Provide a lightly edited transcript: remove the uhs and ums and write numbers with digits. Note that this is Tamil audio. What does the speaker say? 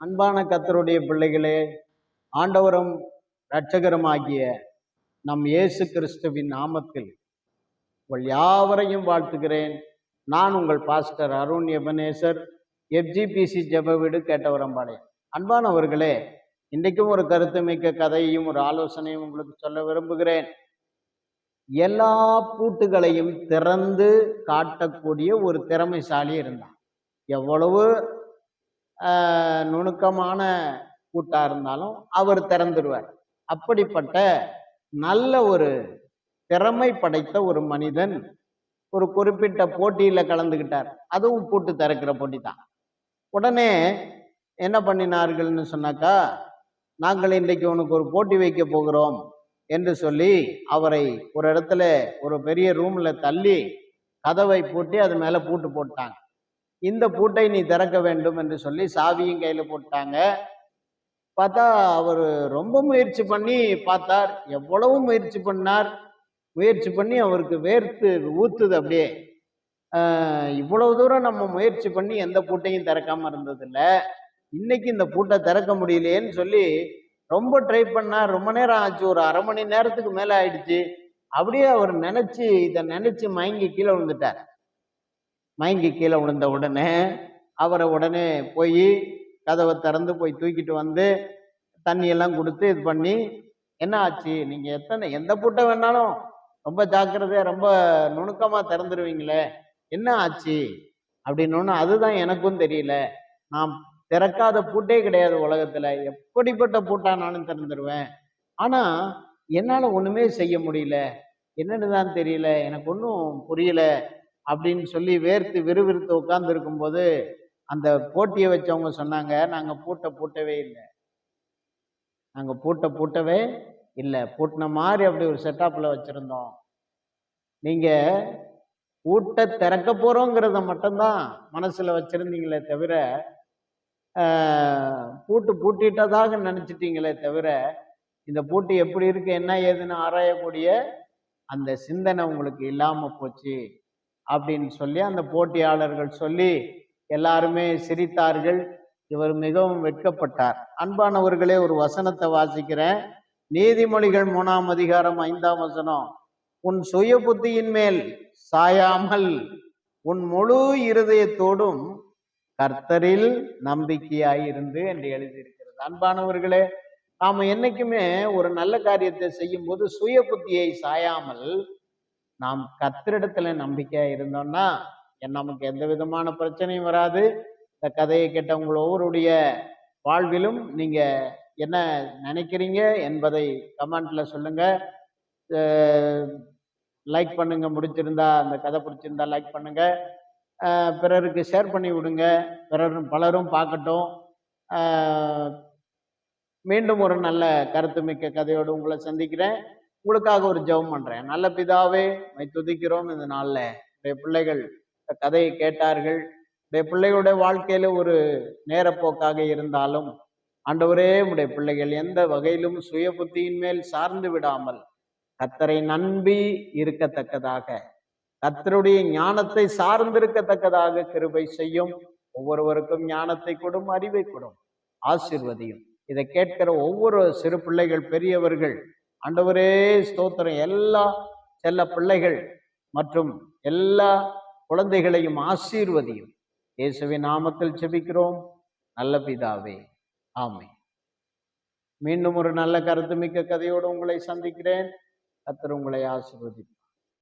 அன்பான கர்த்தருடைய பிள்ளைகளே, ஆண்டவரும் இரட்சகருமாகிய நம் இயேசு கிறிஸ்துவின் நாமத்தில் உங்கள் யாவரையும் வாழ்த்துகிறேன். நான் உங்கள் பாஸ்டர் அருண் எபனேசர், FGPC ஜெப வீடு கேட்டவரம்பாளையம். அன்பானவர்களே, இன்றைக்கும் ஒரு கருத்துமிக்க கதையையும் ஒரு ஆலோசனையும் உங்களுக்கு சொல்ல விரும்புகிறேன். எல்லா பூட்டுகளையும் திறந்து காட்டக்கூடிய ஒரு திறமைசாலி இருந்தான். எவ்வளவு நுணுக்கமான பூட்டா இருந்தாலும் அவர் திறந்துடுவார். அப்படிப்பட்ட நல்ல ஒரு திறமை படைத்த ஒரு மனிதன் ஒரு குறிப்பிட்ட போட்டியில கலந்துகிட்டார். அதுவும் பூட்டு திறக்கிற போட்டி தான். உடனே என்ன பண்ணினார்கள்னு சொன்னாக்கா, நாங்கள் இன்றைக்கு உனக்கு ஒரு போட்டி வைக்க போகிறோம் என்று சொல்லி அவரை ஒரு இடத்துல ஒரு பெரிய ரூம்ல தள்ளி கதவை பூட்டி அது மேல பூட்டு போட்டாங்க. இந்த பூட்டை நீ திறக்க வேண்டும் என்று சொல்லி சாவியும் கையில போட்டாங்க. பார்த்தா அவர் ரொம்ப முயற்சி பண்ணி பார்த்தார். எவ்வளவு முயற்சி பண்ணார். முயற்சி பண்ணி அவருக்கு வேர்த்து ஊத்துது அப்படியே. இவ்வளவு தூரம் நம்ம முயற்சி பண்ணி எந்த பூட்டையும் திறக்காம இருந்ததில்ல, இன்னைக்கு இந்த பூட்டை திறக்க முடியலையேன்னு சொல்லி ரொம்ப ட்ரை பண்ணார். ரொம்ப நேரம் ஆச்சு, ஒரு அரை மணி நேரத்துக்கு மேல ஆயிடுச்சு. அப்படியே அவர் இதை நினைச்சு மயங்கி கீழே விழுந்துட்டார். மயங்கி கீழே விழுந்த உடனே அவரை உடனே போய் கதவை திறந்து போய் தூக்கிட்டு வந்து தண்ணியெல்லாம் கொடுத்து இது பண்ணி, என்ன ஆச்சு, நீங்க எந்த பூட்டை வேணாலும் ரொம்ப ஜாக்கிரதையா ரொம்ப நுணுக்கமா திறந்துருவீங்களே, என்ன ஆச்சு அப்படின்னு. அதுதான் எனக்கும் தெரியல, நான் திறக்காத பூட்டே கிடையாது உலகத்துல, எப்படிப்பட்ட பூட்டானாலும் திறந்துருவேன், ஆனா என்னால ஒண்ணுமே செய்ய முடியல, என்னன்னுதான் தெரியல, எனக்கு ஒன்றும் புரியல அப்படின்னு சொல்லி வேர்த்து விறுவிறுத்து உட்கார்ந்து இருக்கும்போது அந்த போட்டியை வச்சவங்க சொன்னாங்க, நாங்க பூட்டவே இல்லை, நாங்க பூட்டவே இல்லை, பூட்டின மாதிரி அப்படி ஒரு செட்டப்ல வச்சிருந்தோம், நீங்க பூட்டை திறக்க போறோங்கிறத மட்டும்தான் மனசுல வச்சிருந்தீங்களே தவிர, பூட்டிட்டதாக நினைச்சிட்டீங்களே தவிர, இந்த பூட்டு எப்படி இருக்கு என்ன ஏதுன்னு ஆராயக்கூடிய அந்த சிந்தனை உங்களுக்கு இல்லாம போச்சு அப்படின்னு சொல்லி அந்த போட்டியாளர்கள் சொல்லி எல்லாருமே சிரித்தார்கள். இவர் மிகவும் வெட்கப்பட்டார். அன்பானவர்களே, ஒரு வசனத்தை வாசிக்கிறேன். நீதிமொழிகள் 3ஆம் அதிகாரம் 5ஆம் வசனம், உன் சுய புத்தியின் மேல் சாயாமல் உன் முழு இருதயத்தோடும் கர்த்தரில் நம்பிக்கையாயிருந்து என்று எழுதியிருக்கிறது. அன்பானவர்களே, நாம என்னைக்குமே ஒரு நல்ல காரியத்தை செய்யும் போது சுய புத்தியை சாயாமல் நாம் கர்த்தரிடத்துல நம்பிக்கையா இருந்தோம்னா நமக்கு எந்த விதமான பிரச்சனையும் வராது. இந்த கதையை கேட்டவங்க ஒவ்வொருடைய வாழ்விலும் நீங்க என்ன நினைக்கிறீங்க என்பதை கமெண்ட்ல சொல்லுங்க. லைக் பண்ணுங்க, முடிச்சிருந்தா, அந்த கதை பிடிச்சிருந்தா லைக் பண்ணுங்க, பிறருக்கு ஷேர் பண்ணி விடுங்க, பலரும் பார்க்கட்டும். மீண்டும் ஒரு நல்ல கருத்துமிக்க கதையோடு உங்களை சந்திக்கிறேன். உங்களுக்காக ஒரு ஜெபம் பண்றேன். நல்ல பிதாவே, உம்மை துதிக்கிறோம். இந்த நாள்ல உடைய பிள்ளைகள் இந்த கதையை கேட்டார்கள். உடைய பிள்ளைகளுடைய வாழ்க்கையில ஒரு நேரப்போக்காக இருந்தாலும் ஆண்டவரே, உடைய பிள்ளைகள் எந்த வகையிலும் சுய புத்தியின் மேல் சார்ந்து விடாமல் கர்த்தரை நம்பி இருக்கத்தக்கதாக, கர்த்தருடைய ஞானத்தை சார்ந்திருக்கத்தக்கதாக கிருபை செய்யும். ஒவ்வொருவருக்கும் ஞானத்தை கொடும், அறிவை கொடும், ஆசீர்வதியும். இதை கேட்கிற ஒவ்வொரு சிறு பிள்ளைகள், பெரியவர்கள், ஆண்டவரே ஸ்தோத்திரம், எல்லா செல்ல பிள்ளைகள் மற்றும் எல்லா குழந்தைகளையும் ஆசீர்வதியும். இயேசுவின் நாமத்தில் ஜெபிக்கிறோம் நல்ல பிதாவே, ஆமென். மீண்டும் ஒரு நல்ல கருத்துமிக்க கதையோடு உங்களை சந்திக்கிறேன். கர்த்தர் உங்களை ஆசீர்வதிப்பார்.